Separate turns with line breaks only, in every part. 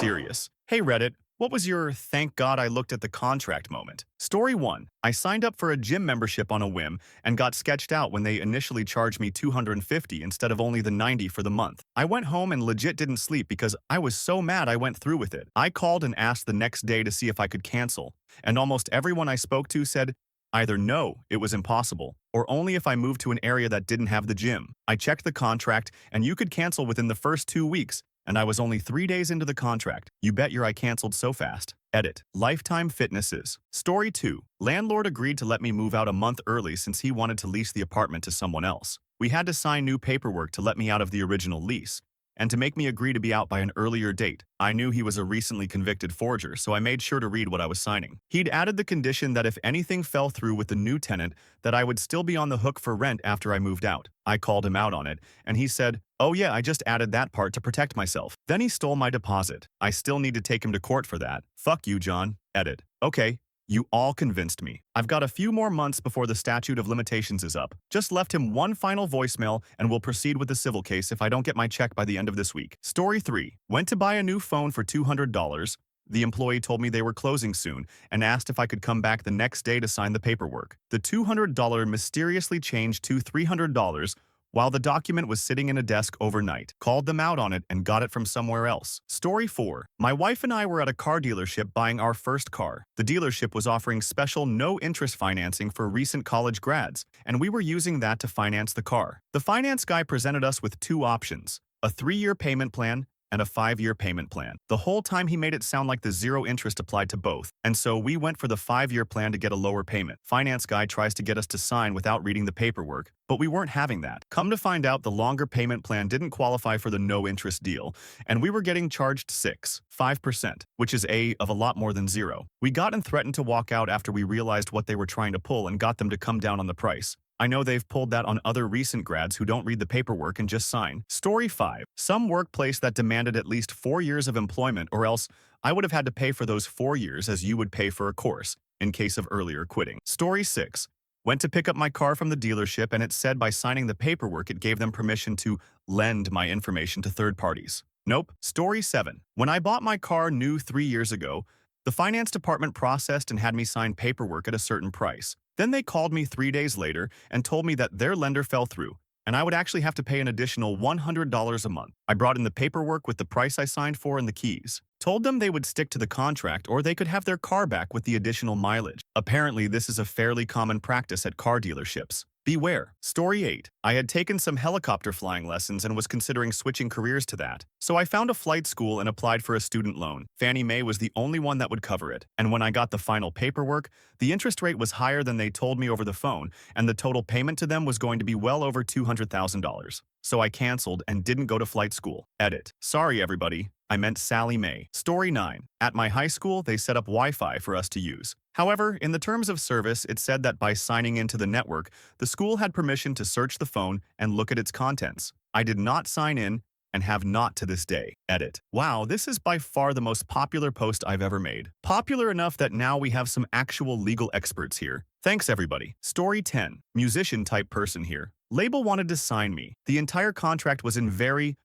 Mysterious. Hey Reddit, what was your thank God I looked at the contract moment? Story 1. I signed up for a gym membership on a whim and got sketched out when they initially charged me $250 instead of only the $90 for the month. I went home and legit didn't sleep because I was so mad I went through with it. I called and asked the next day to see if I could cancel, and almost everyone I spoke to said either no, it was impossible, or only if I moved to an area that didn't have the gym. I checked the contract and you could cancel within the first 2 weeks, and I was only 3 days into the contract. You bet your I canceled so fast. Edit. Lifetime Fitnesses. Story 2. Landlord agreed to let me move out a month early since he wanted to lease the apartment to someone else. We had to sign new paperwork to let me out of the original lease, and to make me agree to be out by an earlier date. I knew he was a recently convicted forger, so I made sure to read what I was signing. He'd added the condition that if anything fell through with the new tenant, that I would still be on the hook for rent after I moved out. I called him out on it, and he said, "Oh yeah, I just added that part to protect myself." Then he stole my deposit. I still need to take him to court for that. Fuck you, John. Edit. Okay. You all convinced me. I've got a few more months before the statute of limitations is up. Just left him one final voicemail and will proceed with the civil case if I don't get my check by the end of this week. Story 3. Went to buy a new phone for $200. The employee told me they were closing soon and asked if I could come back the next day to sign the paperwork. The $200 mysteriously changed to $300 while the document was sitting in a desk overnight. Called them out on it and got it from somewhere else. Story 4. My wife and I were at a car dealership buying our first car. The dealership was offering special no-interest financing for recent college grads, and we were using that to finance the car. The finance guy presented us with 2 options, a 3-year payment plan and a 5-year payment plan. The whole time he made it sound like the 0 interest applied to both, and so we went for the 5-year plan to get a lower payment. Finance guy tries to get us to sign without reading the paperwork, but we weren't having that. Come to find out, the longer payment plan didn't qualify for the no-interest deal, and we were getting charged 5%, which is of a lot more than 0. We got and threatened to walk out after we realized what they were trying to pull and got them to come down on the price. I know they've pulled that on other recent grads who don't read the paperwork and just sign. Story 5. Some workplace that demanded at least 4 years of employment, or else I would have had to pay for those 4 years as you would pay for a course in case of earlier quitting. Story 6. Went to pick up my car from the dealership and it said by signing the paperwork it gave them permission to lend my information to third parties. Nope. Story 7. When I bought my car new 3 years ago, the finance department processed and had me sign paperwork at a certain price. Then they called me 3 days later and told me that their lender fell through, and I would actually have to pay an additional $100 a month. I brought in the paperwork with the price I signed for and the keys. Told them they would stick to the contract or they could have their car back with the additional mileage. Apparently, this is a fairly common practice at car dealerships. Beware. Story 8. I had taken some helicopter flying lessons and was considering switching careers to that. So I found a flight school and applied for a student loan. Fannie Mae was the only one that would cover it. And when I got the final paperwork, the interest rate was higher than they told me over the phone, and the total payment to them was going to be well over $200,000. So I canceled and didn't go to flight school. Edit. Sorry everybody. I meant Sally Mae. Story 9. At my high school, they set up Wi-Fi for us to use. However, in the terms of service, it said that by signing into the network, the school had permission to search the phone and look at its contents. I did not sign in and have not to this day. Edit. Wow, this is by far the most popular post I've ever made. Popular enough that now we have some actual legal experts here. Thanks everybody. Story 10. Musician type person here. Label wanted to sign me. The entire contract was in very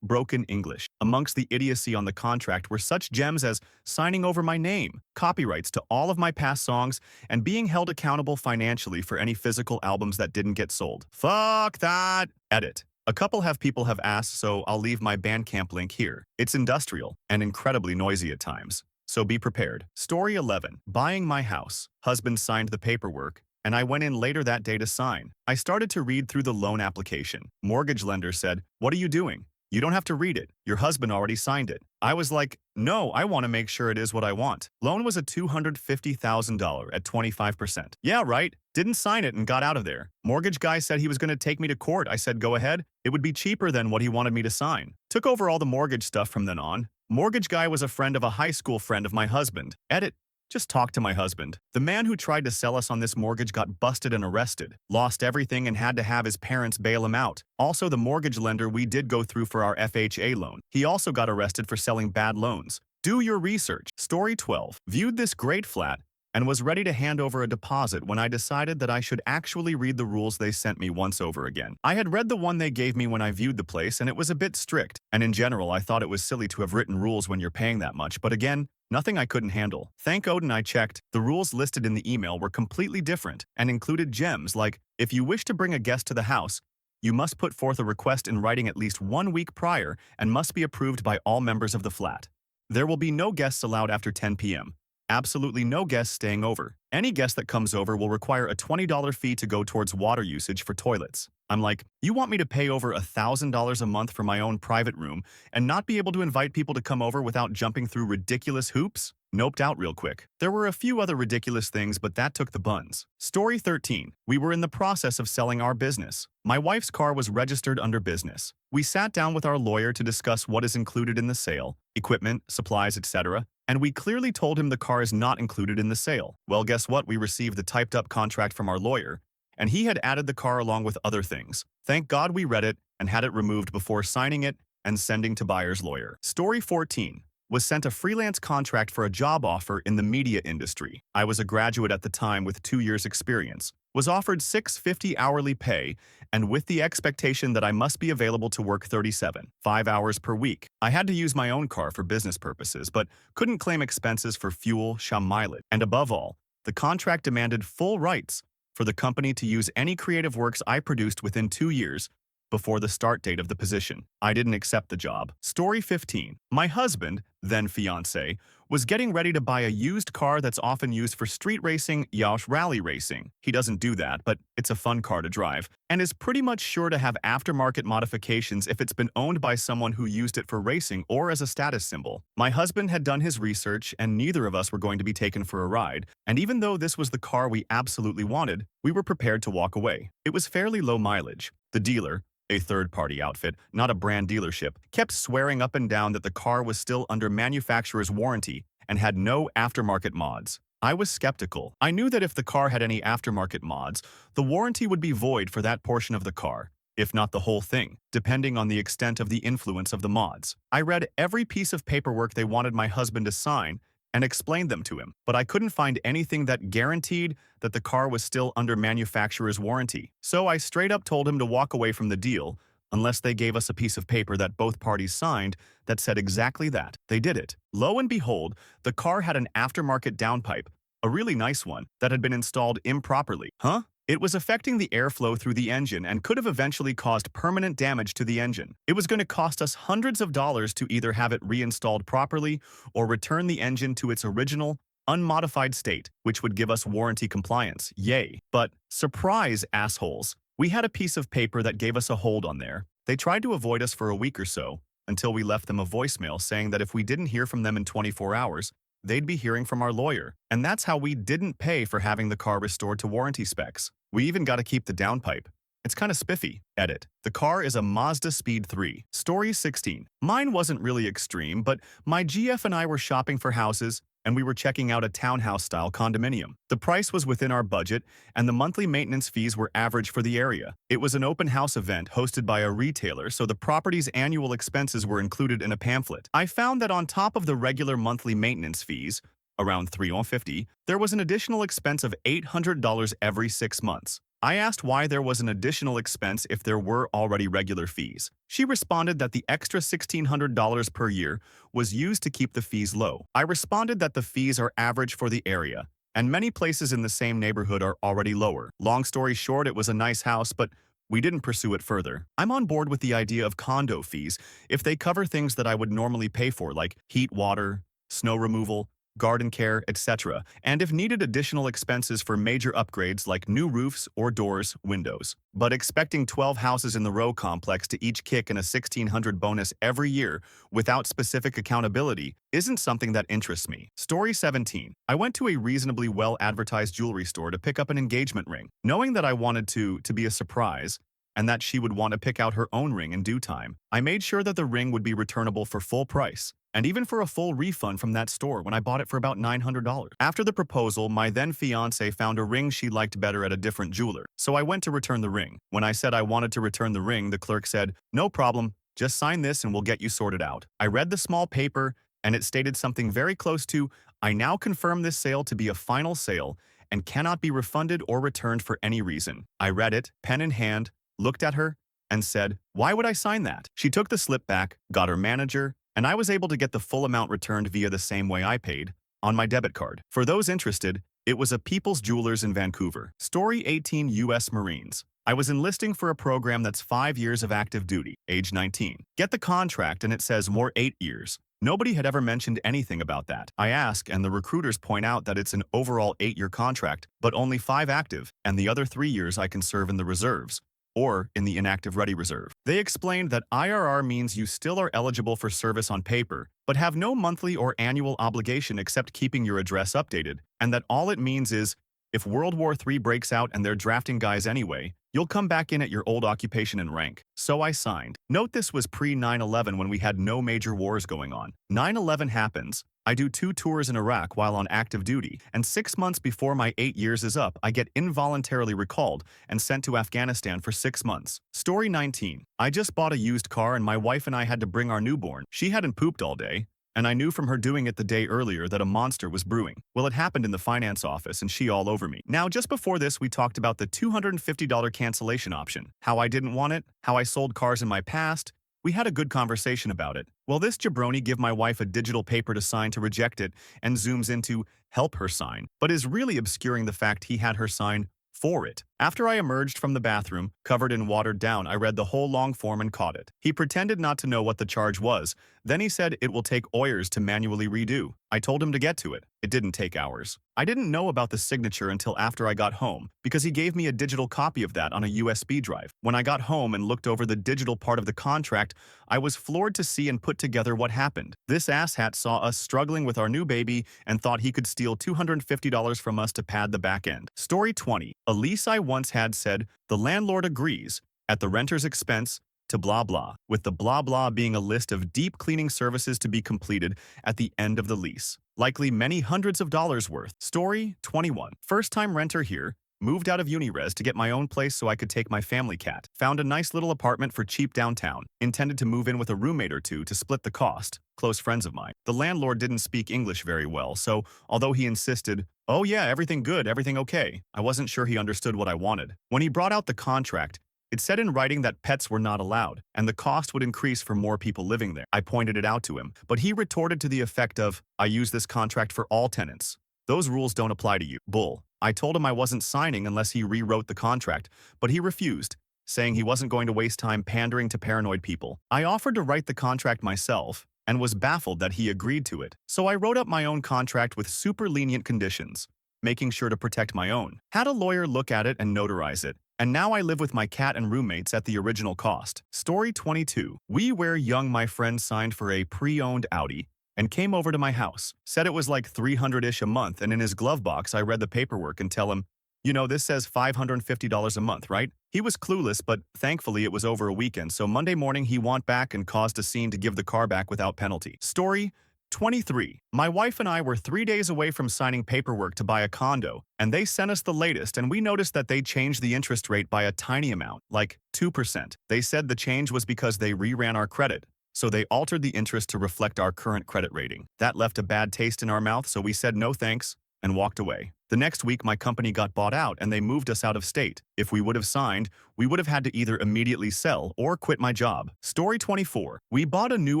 broken English. Amongst the idiocy on the contract were such gems as signing over my name, copyrights to all of my past songs, and being held accountable financially for any physical albums that didn't get sold. Fuck that! Edit. A couple have people have asked, so I'll leave my Bandcamp link here. It's industrial and incredibly noisy at times, so be prepared. Story 11. Buying my house. Husband signed the paperwork, and I went in later that day to sign. I started to read through the loan application. Mortgage lender said, "What are you doing? You don't have to read it. Your husband already signed it." I was like, "No, I want to make sure it is what I want." Loan was a $250,000 at 25%. Yeah, right. Didn't sign it and got out of there. Mortgage guy said he was going to take me to court. I said, "Go ahead." It would be cheaper than what he wanted me to sign. Took over all the mortgage stuff from then on. Mortgage guy was a friend of a high school friend of my husband. Edit. Just talk to my husband. The man who tried to sell us on this mortgage got busted and arrested, lost everything and had to have his parents bail him out. Also, the mortgage lender we did go through for our FHA loan, he also got arrested for selling bad loans. Do your research. Story 12. Viewed this great flat and was ready to hand over a deposit when I decided that I should actually read the rules they sent me once over again. I had read the one they gave me when I viewed the place, and it was a bit strict, and in general I thought it was silly to have written rules when you're paying that much, but again, nothing I couldn't handle. Thank Odin I checked. The rules listed in the email were completely different and included gems like, if you wish to bring a guest to the house, you must put forth a request in writing at least 1 week prior and must be approved by all members of the flat. There will be no guests allowed after 10 p.m. Absolutely no guests staying over. Any guest that comes over will require a $20 fee to go towards water usage for toilets. I'm like, you want me to pay over $1,000 a month for my own private room and not be able to invite people to come over without jumping through ridiculous hoops? Noped out real quick. There were a few other ridiculous things, but that took the buns. Story 13. We were in the process of selling our business. My wife's car was registered under business. We sat down with our lawyer to discuss what is included in the sale, equipment, supplies, etc., and we clearly told him the car is not included in the sale. Well, guess what? We received the typed-up contract from our lawyer, and he had added the car along with other things. Thank God we read it and had it removed before signing it and sending to buyer's lawyer. Story 14. Was sent a freelance contract for a job offer in the media industry. I was a graduate at the time with 2 years experience, was offered $6.50 hourly pay, and with the expectation that I must be available to work 5 hours per week. I had to use my own car for business purposes, but couldn't claim expenses for fuel, mileage. And above all, the contract demanded full rights for the company to use any creative works I produced within 2 years before the start date of the position. I didn't accept the job. Story 15. My husband, then fiancé, was getting ready to buy a used car that's often used for street racing, yacht rally racing. He doesn't do that, but it's a fun car to drive, and is pretty much sure to have aftermarket modifications if it's been owned by someone who used it for racing or as a status symbol. My husband had done his research, and neither of us were going to be taken for a ride, and even though this was the car we absolutely wanted, we were prepared to walk away. It was fairly low mileage. The dealer, a third-party outfit, not a brand dealership, kept swearing up and down that the car was still under manufacturer's warranty and had no aftermarket mods. I was skeptical. I knew that if the car had any aftermarket mods, the warranty would be void for that portion of the car, if not the whole thing, depending on the extent of the influence of the mods. I read every piece of paperwork they wanted my husband to sign and explained them to him, but I couldn't find anything that guaranteed that the car was still under manufacturer's warranty. So I straight up told him to walk away from the deal unless they gave us a piece of paper that both parties signed that said exactly that. They did it. Lo and behold, the car had an aftermarket downpipe, a really nice one, that had been installed improperly. Huh? It was affecting the airflow through the engine and could have eventually caused permanent damage to the engine. It was going to cost us hundreds of dollars to either have it reinstalled properly or return the engine to its original, unmodified state, which would give us warranty compliance. Yay. But, surprise, assholes, we had a piece of paper that gave us a hold on there. They tried to avoid us for a week or so, until we left them a voicemail saying that if we didn't hear from them in 24 hours, they'd be hearing from our lawyer. And that's how we didn't pay for having the car restored to warranty specs. We even got to keep the downpipe. It's kind of spiffy. Edit. The car is a Mazda Speed 3. Story 16. Mine wasn't really extreme, but my GF and I were shopping for houses, and we were checking out a townhouse-style condominium. The price was within our budget, and the monthly maintenance fees were average for the area. It was an open house event hosted by a retailer, so the property's annual expenses were included in a pamphlet. I found that on top of the regular monthly maintenance fees, around $350, there was an additional expense of $800 every 6 months. I asked why there was an additional expense if there were already regular fees. She responded that the extra $1,600 per year was used to keep the fees low. I responded that the fees are average for the area, and many places in the same neighborhood are already lower. Long story short, it was a nice house, but we didn't pursue it further. I'm on board with the idea of condo fees if they cover things that I would normally pay for, like heat, water, snow removal, garden care, etc., and if needed additional expenses for major upgrades like new roofs or doors, windows. But expecting 12 houses in the row complex to each kick in a $1,600 bonus every year without specific accountability isn't something that interests me. Story 17. I went to a reasonably well-advertised jewelry store to pick up an engagement ring, knowing that I wanted to be a surprise and that she would want to pick out her own ring in due time. I made sure that the ring would be returnable for full price, and even for a full refund from that store when I bought it for about $900. After the proposal, my then fiancé found a ring she liked better at a different jeweler, so I went to return the ring. When I said I wanted to return the ring, the clerk said, "No problem, just sign this and we'll get you sorted out." I read the small paper and it stated something very close to, "I now confirm this sale to be a final sale and cannot be refunded or returned for any reason." I read it, pen in hand, looked at her, and said, "Why would I sign that?" She took the slip back, got her manager, and I was able to get the full amount returned via the same way I paid, on my debit card. For those interested, it was a People's Jewelers in Vancouver. Story 18, U.S. Marines. I was enlisting for a program that's 5 years of active duty, age 19. Get the contract and it says more 8 years. Nobody had ever mentioned anything about that. I ask and the recruiters point out that it's an overall 8-year contract, but only 5 active, and the other 3 years I can serve in the reserves, or in the inactive ready reserve. They explained that IRR means you still are eligible for service on paper, but have no monthly or annual obligation except keeping your address updated, and that all it means is, if World War III breaks out and they're drafting guys anyway, you'll come back in at your old occupation and rank. So I signed. Note this was pre-9/11 when we had no major wars going on. 9/11 happens. I do 2 tours in Iraq while on active duty, and 6 months before my 8 years is up, I get involuntarily recalled and sent to Afghanistan for 6 months. Story 19. I just bought a used car and my wife and I had to bring our newborn. She hadn't pooped all day, and I knew from her doing it the day earlier that a monster was brewing. Well, it happened in the finance office and she all over me. Now, just before this, we talked about the $250 cancellation option, how I didn't want it, how I sold cars in my past. We had a good conversation about it. Well, this jabroni give my wife a digital paper to sign to reject it and zooms into help her sign, but is really obscuring the fact he had her sign for it. After I emerged from the bathroom, covered and watered down, I read the whole long form and caught it. He pretended not to know what the charge was. Then he said it will take hours to manually redo. I told him to get to it. It didn't take hours. I didn't know about the signature until after I got home, because he gave me a digital copy of that on a USB drive. When I got home and looked over the digital part of the contract, I was floored to see and put together what happened. This asshat saw us struggling with our new baby and thought he could steal $250 from us to pad the back end. Story 20. A lease I once had said, the landlord agrees, at the renter's expense, to blah blah, with the blah blah being a list of deep cleaning services to be completed at the end of the lease. Likely many hundreds of dollars worth. Story 21. First-time renter here. Moved out of Unirez to get my own place so I could take my family cat. Found a nice little apartment for cheap downtown. Intended to move in with a roommate or two to split the cost. Close friends of mine. The landlord didn't speak English very well, so although he insisted, "Oh yeah, everything good, everything okay," I wasn't sure he understood what I wanted. When he brought out the contract, it said in writing that pets were not allowed, and the cost would increase for more people living there. I pointed it out to him, but he retorted to the effect of, "I use this contract for all tenants. Those rules don't apply to you." Bull. I told him I wasn't signing unless he rewrote the contract, but he refused, saying he wasn't going to waste time pandering to paranoid people. I offered to write the contract myself, and was baffled that he agreed to it. So I wrote up my own contract with super lenient conditions, making sure to protect my own. Had a lawyer look at it and notarize it, and now I live with my cat and roommates at the original cost. Story 22. We were young. My friend signed for a pre-owned Audi and came over to my house. Said it was like $300-ish a month, and in his glove box I read the paperwork and tell him, "You know, this says $550 a month, right?" He was clueless, but thankfully it was over a weekend, so Monday morning he went back and caused a scene to give the car back without penalty. Story 23. My wife and I were 3 days away from signing paperwork to buy a condo, and they sent us the latest, and we noticed that they changed the interest rate by a tiny amount, like 2%. They said the change was because they reran our credit, so they altered the interest to reflect our current credit rating. That left a bad taste in our mouth, so we said no thanks and walked away. The next week, my company got bought out and they moved us out of state. If we would have signed, we would have had to either immediately sell or quit my job. Story 24. We bought a new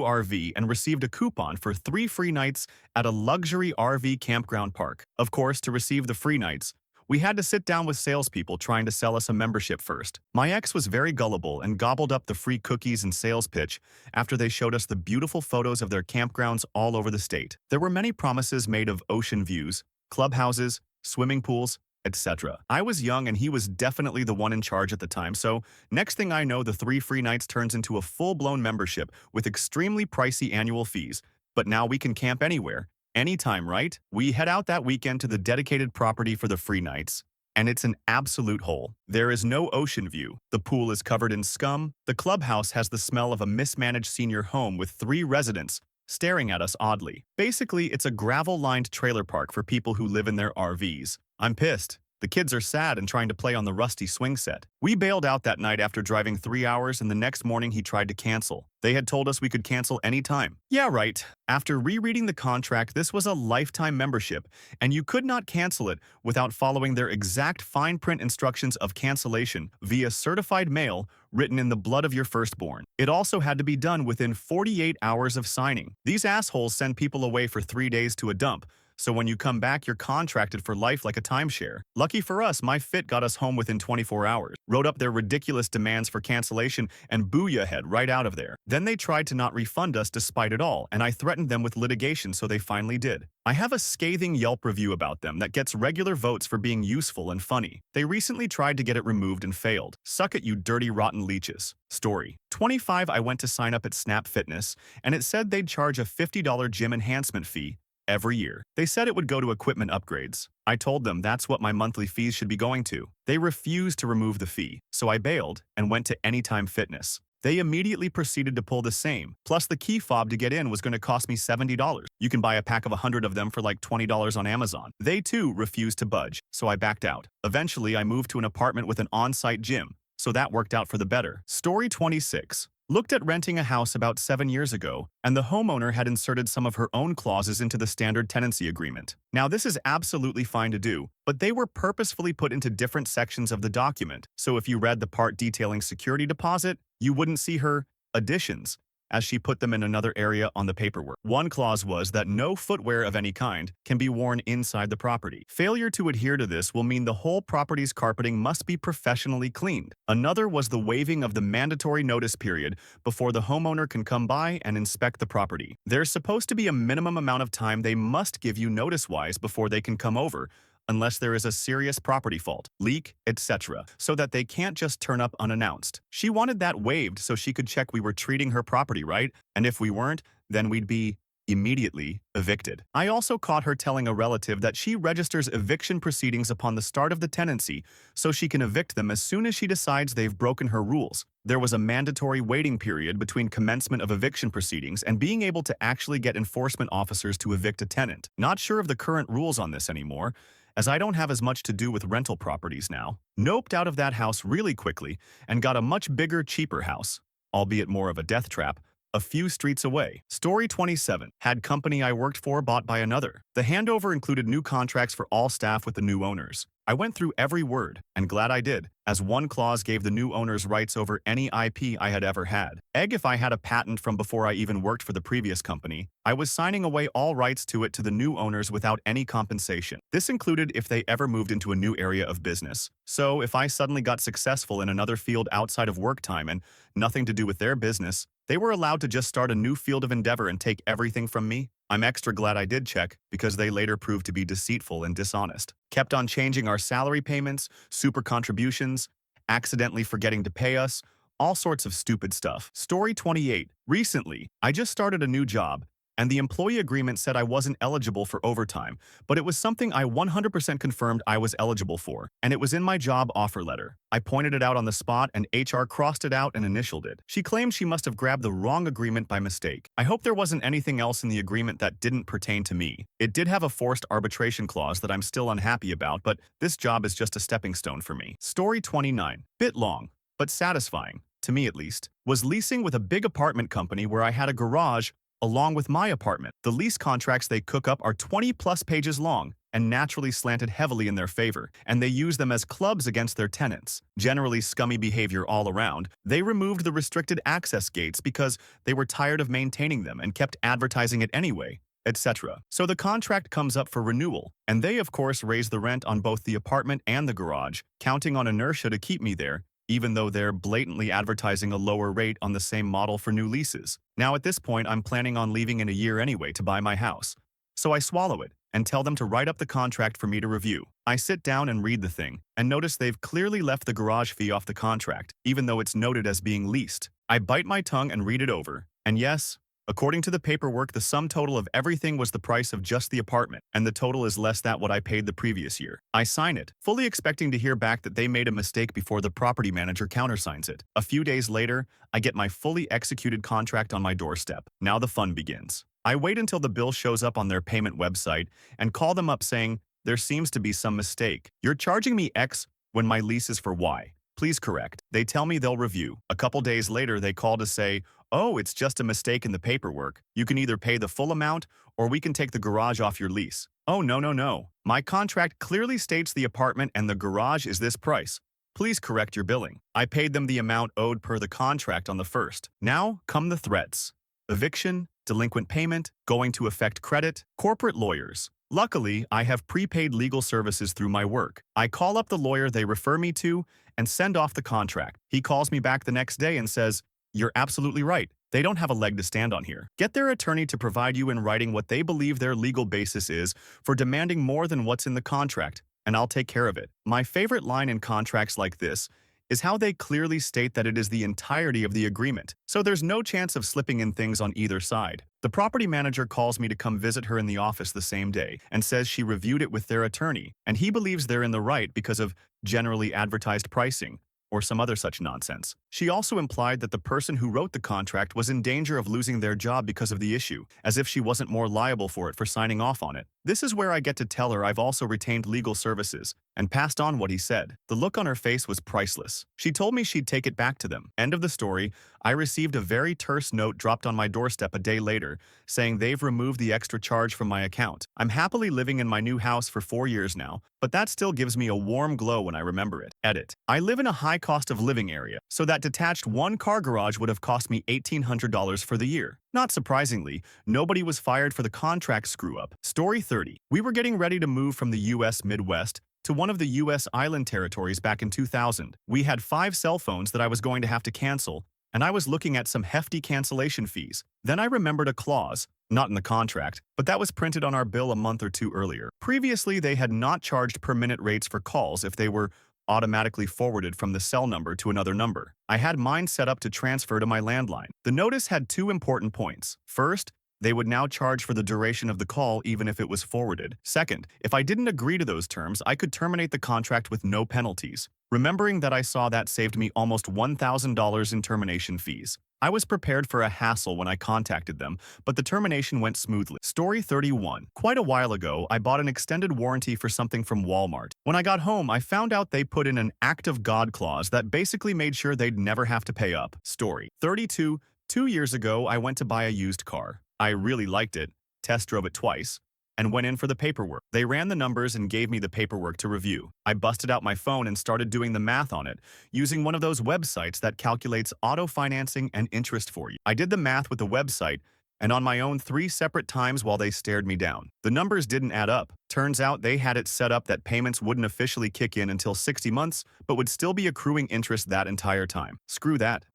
RV and received a coupon for 3 free nights at a luxury RV campground park. Of course, to receive the free nights, we had to sit down with salespeople trying to sell us a membership first. My ex was very gullible and gobbled up the free cookies and sales pitch after they showed us the beautiful photos of their campgrounds all over the state. There were many promises made of ocean views, clubhouses, swimming pools, etc. I was young and he was definitely the one in charge at the time, so next thing I know, the 3 free nights turns into a full-blown membership with extremely pricey annual fees. But now we can camp anywhere, anytime, right? We head out that weekend to the dedicated property for the free nights, and it's an absolute hole. There is no ocean view. The pool is covered in scum. The clubhouse has the smell of a mismanaged senior home with 3 residents staring at us oddly. Basically, it's a gravel-lined trailer park for people who live in their RVs. I'm pissed. The kids are sad and trying to play on the rusty swing set. We bailed out that night after driving 3 hours, and the next morning he tried to cancel. They had told us we could cancel anytime. Yeah, right. After rereading the contract, this was a lifetime membership, and you could not cancel it without following their exact fine print instructions of cancellation via certified mail written in the blood of your firstborn. It also had to be done within 48 hours of signing. These assholes send people away for 3 days to a dump, so when you come back, you're contracted for life like a timeshare. Lucky for us, my fit got us home within 24 hours, wrote up their ridiculous demands for cancellation, and booyah head right out of there. Then they tried to not refund us despite it all, and I threatened them with litigation, so they finally did. I have a scathing Yelp review about them that gets regular votes for being useful and funny. They recently tried to get it removed and failed. Suck it, you dirty, rotten leeches. Story 25. I went to sign up at Snap Fitness, and it said they'd charge a $50 gym enhancement fee every year. They said it would go to equipment upgrades. I told them that's what my monthly fees should be going to. They refused to remove the fee, so I bailed and went to Anytime Fitness. They immediately proceeded to pull the same, plus the key fob to get in was going to cost me $70. You can buy a pack of 100 of them for like $20 on Amazon. They too refused to budge, so I backed out. Eventually, I moved to an apartment with an on-site gym, so that worked out for the better. Story 26. Looked at renting a house about 7 years ago, and the homeowner had inserted some of her own clauses into the standard tenancy agreement. Now, this is absolutely fine to do, but they were purposefully put into different sections of the document, so if you read the part detailing security deposit, you wouldn't see her additions, as she put them in another area on the paperwork. One clause was that no footwear of any kind can be worn inside the property. Failure to adhere to this will mean the whole property's carpeting must be professionally cleaned. Another was the waiving of the mandatory notice period before the homeowner can come by and inspect the property. There's supposed to be a minimum amount of time they must give you notice-wise before they can come over, unless there is a serious property fault, leak, etc., so that they can't just turn up unannounced. She wanted that waived so she could check we were treating her property right, and if we weren't, then we'd be immediately evicted. I also caught her telling a relative that she registers eviction proceedings upon the start of the tenancy so she can evict them as soon as she decides they've broken her rules. There was a mandatory waiting period between commencement of eviction proceedings and being able to actually get enforcement officers to evict a tenant. Not sure of the current rules on this anymore, as I don't have as much to do with rental properties now. Noped out of that house really quickly and got a much bigger, cheaper house, albeit more of a death trap, a few streets away. Story 27. Had company I worked for bought by another. The handover included new contracts for all staff with the new owners. I went through every word, and glad I did, as one clause gave the new owners rights over any IP I had ever had. Egg if I had a patent from before I even worked for the previous company. I was signing away all rights to it to the new owners without any compensation. This included if they ever moved into a new area of business. So if I suddenly got successful in another field outside of work time and nothing to do with their business, they were allowed to just start a new field of endeavor and take everything from me. I'm extra glad I did check, because they later proved to be deceitful and dishonest. Kept on changing our salary payments, super contributions, accidentally forgetting to pay us, all sorts of stupid stuff. Story 28. Recently, I just started a new job, and the employee agreement said I wasn't eligible for overtime, but it was something I 100% confirmed I was eligible for, and it was in my job offer letter. I pointed it out on the spot, and HR crossed it out and initialed it. She claimed she must have grabbed the wrong agreement by mistake. I hope there wasn't anything else in the agreement that didn't pertain to me. It did have a forced arbitration clause that I'm still unhappy about, but this job is just a stepping stone for me. Story 29. Bit long, but satisfying, to me at least, was leasing with a big apartment company where I had a garage along with my apartment. The lease contracts they cook up are 20+ pages long and naturally slanted heavily in their favor, and they use them as clubs against their tenants. Generally scummy behavior all around. They removed the restricted access gates because they were tired of maintaining them and kept advertising it anyway, etc. So the contract comes up for renewal, and they of course raise the rent on both the apartment and the garage, counting on inertia to keep me there, even though they're blatantly advertising a lower rate on the same model for new leases. Now at this point, I'm planning on leaving in a year anyway to buy my house. So I swallow it and tell them to write up the contract for me to review. I sit down and read the thing, and notice they've clearly left the garage fee off the contract, even though it's noted as being leased. I bite my tongue and read it over, and yes, according to the paperwork, the sum total of everything was the price of just the apartment, and the total is less than what I paid the previous year. I sign it, fully expecting to hear back that they made a mistake before the property manager countersigns it. A few days later, I get my fully executed contract on my doorstep. Now the fun begins. I wait until the bill shows up on their payment website and call them up saying, there seems to be some mistake. You're charging me X when my lease is for Y. Please correct. They tell me they'll review. A couple days later, they call to say, oh, it's just a mistake in the paperwork. You can either pay the full amount or we can take the garage off your lease. Oh, no, no, no. My contract clearly states the apartment and the garage is this price. Please correct your billing. I paid them the amount owed per the contract on the 1st. Now come the threats. Eviction, delinquent payment, going to affect credit, corporate lawyers. Luckily, I have prepaid legal services through my work. I call up the lawyer they refer me to and send off the contract. He calls me back the next day and says, "You're absolutely right. They don't have a leg to stand on here. Get their attorney to provide you in writing what they believe their legal basis is for demanding more than what's in the contract, and I'll take care of it." My favorite line in contracts like this is how they clearly state that it is the entirety of the agreement, so there's no chance of slipping in things on either side. The property manager calls me to come visit her in the office the same day and says she reviewed it with their attorney, and he believes they're in the right because of generally advertised pricing, or some other such nonsense. She also implied that the person who wrote the contract was in danger of losing their job because of the issue, as if she wasn't more liable for it for signing off on it. This is where I get to tell her I've also retained legal services, and passed on what he said. The look on her face was priceless. She told me she'd take it back to them. End of the story. I received a very terse note dropped on my doorstep a day later, saying they've removed the extra charge from my account. I'm happily living in my new house for 4 years now, but that still gives me a warm glow when I remember it. Edit. I live in a high cost of living area, so that detached one-car garage would have cost me $1,800 for the year. Not surprisingly, nobody was fired for the contract screw-up. Story 30. We were getting ready to move from the U.S. Midwest to one of the U.S. island territories back in 2000. We had 5 cell phones that I was going to have to cancel, and I was looking at some hefty cancellation fees. Then I remembered a clause, not in the contract, but that was printed on our bill a month or two earlier. Previously, they had not charged per-minute rates for calls if they were automatically forwarded from the cell number to another number. I had mine set up to transfer to my landline. The notice had 2 important points. First, they would now charge for the duration of the call even if it was forwarded. Second, if I didn't agree to those terms, I could terminate the contract with no penalties. Remembering that I saw that saved me almost $1,000 in termination fees. I was prepared for a hassle when I contacted them, but the termination went smoothly. Story 31. Quite a while ago, I bought an extended warranty for something from Walmart. When I got home, I found out they put in an act of God clause that basically made sure they'd never have to pay up. Story 32. 2 years ago, I went to buy a used car. I really liked it, test drove it twice, and went in for the paperwork. They ran the numbers and gave me the paperwork to review. I busted out my phone and started doing the math on it, using one of those websites that calculates auto financing and interest for you. I did the math with the website and on my own 3 separate times while they stared me down. The numbers didn't add up. Turns out they had it set up that payments wouldn't officially kick in until 60 months, but would still be accruing interest that entire time. Screw that.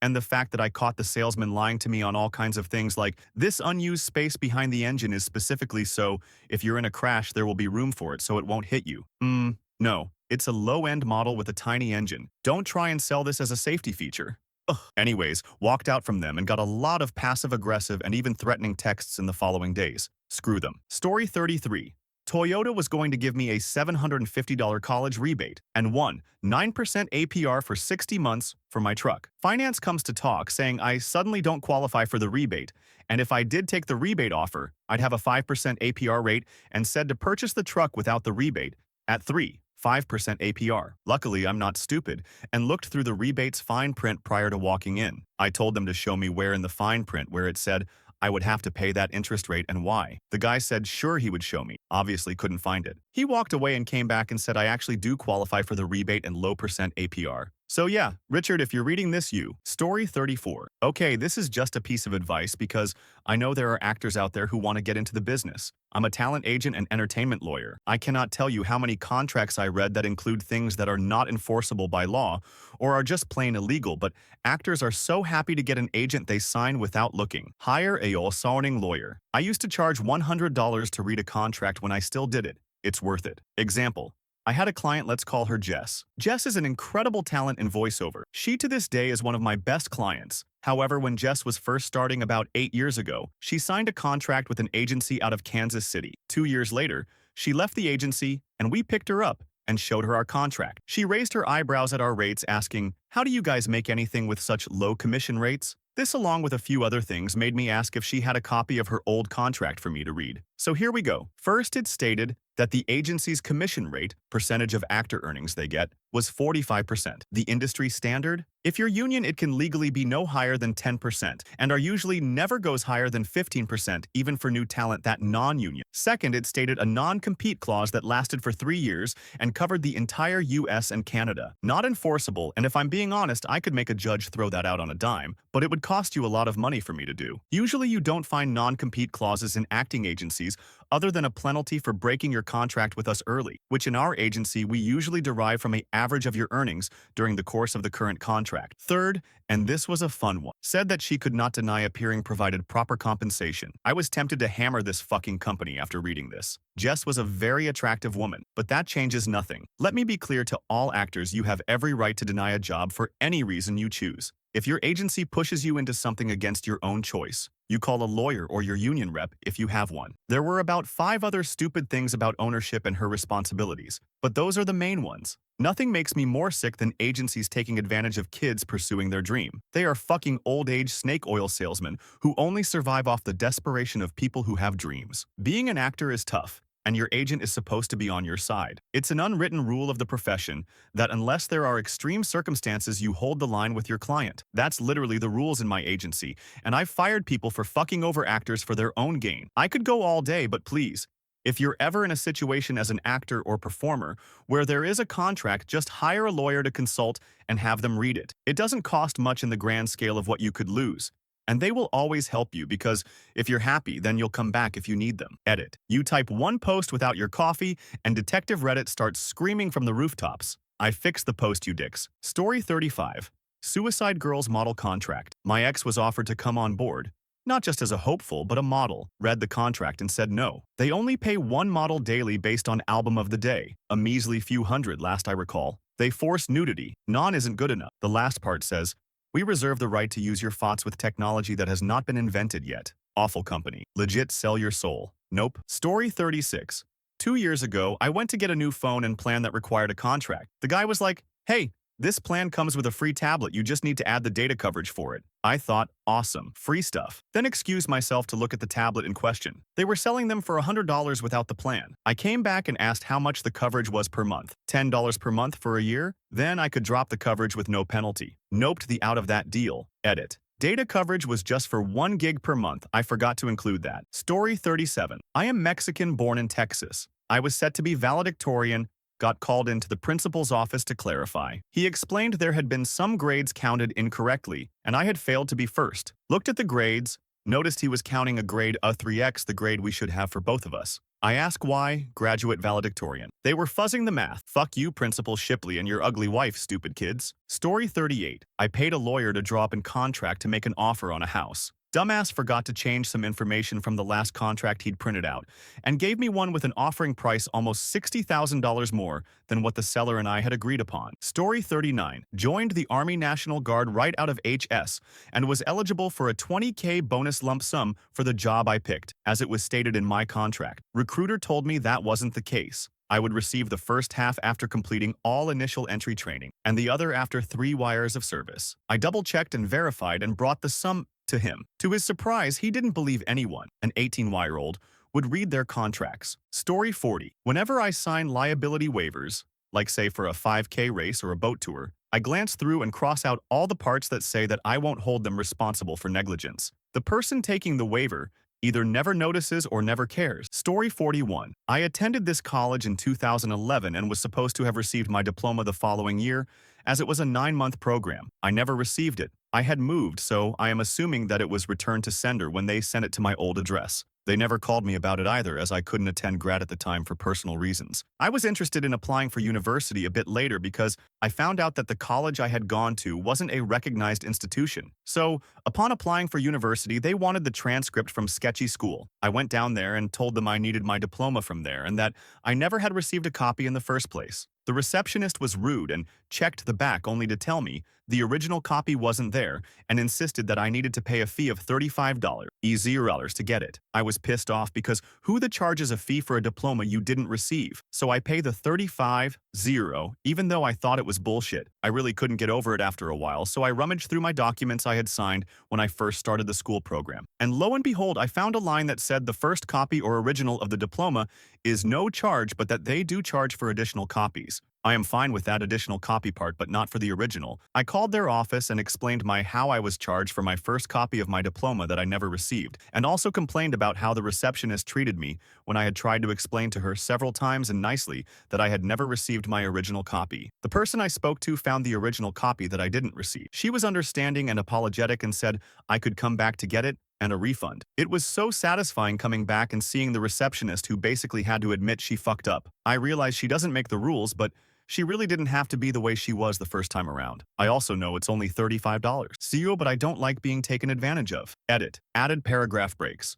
And the fact that I caught the salesman lying to me on all kinds of things like, this unused space behind the engine is specifically so if you're in a crash there will be room for it so it won't hit you. No. It's a low-end model with a tiny engine. Don't try and sell this as a safety feature. Ugh. Anyways, walked out from them and got a lot of passive-aggressive and even threatening texts in the following days. Screw them. Story 33. Toyota was going to give me a $750 college rebate and 9% APR for 60 months for my truck. Finance comes to talk, saying I suddenly don't qualify for the rebate, and if I did take the rebate offer, I'd have a 5% APR rate and said to purchase the truck without the rebate at 5% APR. Luckily, I'm not stupid and looked through the rebate's fine print prior to walking in. I told them to show me where in the fine print where it said I would have to pay that interest rate and why. The guy said sure he would show me. Obviously couldn't find it. He walked away and came back and said I actually do qualify for the rebate and low percent APR. So yeah, Richard, if you're reading this, Story 34. Okay, this is just a piece of advice because I know there are actors out there who want to get into the business. I'm a talent agent and entertainment lawyer. I cannot tell you how many contracts I read that include things that are not enforceable by law or are just plain illegal, but actors are so happy to get an agent they sign without looking. Hire a all-sounding lawyer. I used to charge $100 to read a contract when I still did it. It's worth it. Example. I had a client, let's call her Jess. Jess is an incredible talent in voiceover. She to this day is one of my best clients. However, when Jess was first starting about 8 years ago, she signed a contract with an agency out of Kansas City. 2 years later, she left the agency and we picked her up and showed her our contract. She raised her eyebrows at our rates asking, "How do you guys make anything with such low commission rates?" This along with a few other things made me ask if she had a copy of her old contract for me to read. So here we go. First, it stated that the agency's commission rate, percentage of actor earnings they get, was 45%. The industry standard? If you're union, it can legally be no higher than 10%, and are usually never goes higher than 15%, even for new talent that non-union. Second, it stated a non-compete clause that lasted for 3 years and covered the entire US and Canada. Not enforceable, and if I'm being honest, I could make a judge throw that out on a dime, but it would cost you a lot of money for me to do. Usually you don't find non-compete clauses in acting agencies other than a penalty for breaking your contract with us early, which in our agency we usually derive from an average of your earnings during the course of the current contract. Third, and this was a fun one, said that she could not deny appearing provided proper compensation. I was tempted to hammer this fucking company after reading this. Jess was a very attractive woman, but that changes nothing. Let me be clear to all actors, you have every right to deny a job for any reason you choose. If your agency pushes you into something against your own choice, you call a lawyer or your union rep if you have one. There were about 5 other stupid things about ownership and her responsibilities, but those are the main ones. Nothing makes me more sick than agencies taking advantage of kids pursuing their dream. They are fucking old-age snake oil salesmen who only survive off the desperation of people who have dreams. Being an actor is tough, and your agent is supposed to be on your side. It's an unwritten rule of the profession that unless there are extreme circumstances, you hold the line with your client. That's literally the rules in my agency, and I've fired people for fucking over actors for their own gain. I could go all day, but please, if you're ever in a situation as an actor or performer where there is a contract, just hire a lawyer to consult and have them read it. It doesn't cost much in the grand scale of what you could lose. And they will always help you because if you're happy, then you'll come back if you need them. Edit. You type one post without your coffee, and Detective Reddit starts screaming from the rooftops. I fixed the post, you dicks. Story 35. Suicide Girls Model Contract. My ex was offered to come on board. Not just as a hopeful, but a model. Read the contract and said no. They only pay one model daily based on album of the day. A measly few hundred last I recall. They force nudity. Non isn't good enough. The last part says, we reserve the right to use your thoughts with technology that has not been invented yet. Awful company. Legit sell your soul. Nope. Story 36. 2 years ago, I went to get a new phone and plan that required a contract. The guy was like, hey, this plan comes with a free tablet. You just need to add the data coverage for it. I thought, awesome, free stuff. Then excused myself to look at the tablet in question. They were selling them for $100 without the plan. I came back and asked how much the coverage was per month. $10 per month for a year? Then I could drop the coverage with no penalty. Noped the out of that deal. Edit. Data coverage was just for 1 gig per month. I forgot to include that. Story 37. I am Mexican, born in Texas. I was set to be valedictorian, got called into the principal's office to clarify. He explained there had been some grades counted incorrectly, and I had failed to be first. Looked at the grades, noticed he was counting a grade a 3x, the grade we should have for both of us. I asked why, graduate valedictorian. They were fuzzing the math. Fuck you, Principal Shipley, and your ugly wife, stupid kids. Story 38. I paid a lawyer to draw up a contract to make an offer on a house. Dumbass forgot to change some information from the last contract he'd printed out, and gave me one with an offering price almost $60,000 more than what the seller and I had agreed upon. Story 39. Joined the Army National Guard right out of HS, and was eligible for a $20K bonus lump sum for the job I picked, as it was stated in my contract. Recruiter told me that wasn't the case. I would receive the first half after completing all initial entry training, and the other after 3 wires of service. I double-checked and verified and brought the sum to him. To his surprise, he didn't believe anyone, an 18-year-old, would read their contracts. Story 40. Whenever I sign liability waivers, like say for a 5K race or a boat tour, I glance through and cross out all the parts that say that I won't hold them responsible for negligence. The person taking the waiver either never notices or never cares. Story 41. I attended this college in 2011 and was supposed to have received my diploma the following year, as it was a 9-month program. I never received it. I had moved, so I am assuming that it was returned to sender when they sent it to my old address. They never called me about it either, as I couldn't attend grad at the time for personal reasons. I was interested in applying for university a bit later because I found out that the college I had gone to wasn't a recognized institution. So, upon applying for university, they wanted the transcript from sketchy school. I went down there and told them I needed my diploma from there and that I never had received a copy in the first place. The receptionist was rude and checked the back only to tell me the original copy wasn't there and insisted that I needed to pay a fee of $35 to get it. I was pissed off because who the charges a fee for a diploma you didn't receive? So I pay the 35 even though I thought it was bullshit. I really couldn't get over it after a while, so I rummaged through my documents I had signed when I first started the school program. And lo and behold, I found a line that said the first copy or original of the diploma is no charge, but that they do charge for additional copies. I am fine with that additional copy part, but not for the original. I called their office and explained how I was charged for my first copy of my diploma that I never received, and also complained about how the receptionist treated me when I had tried to explain to her several times and nicely that I had never received my original copy. The person I spoke to found the original copy that I didn't receive. She was understanding and apologetic and said I could come back to get it and a refund. It was so satisfying coming back and seeing the receptionist who basically had to admit she fucked up. I realized she doesn't make the rules, but she really didn't have to be the way she was the first time around. I also know it's only $35. See you, but I don't like being taken advantage of. Edit. Added paragraph breaks.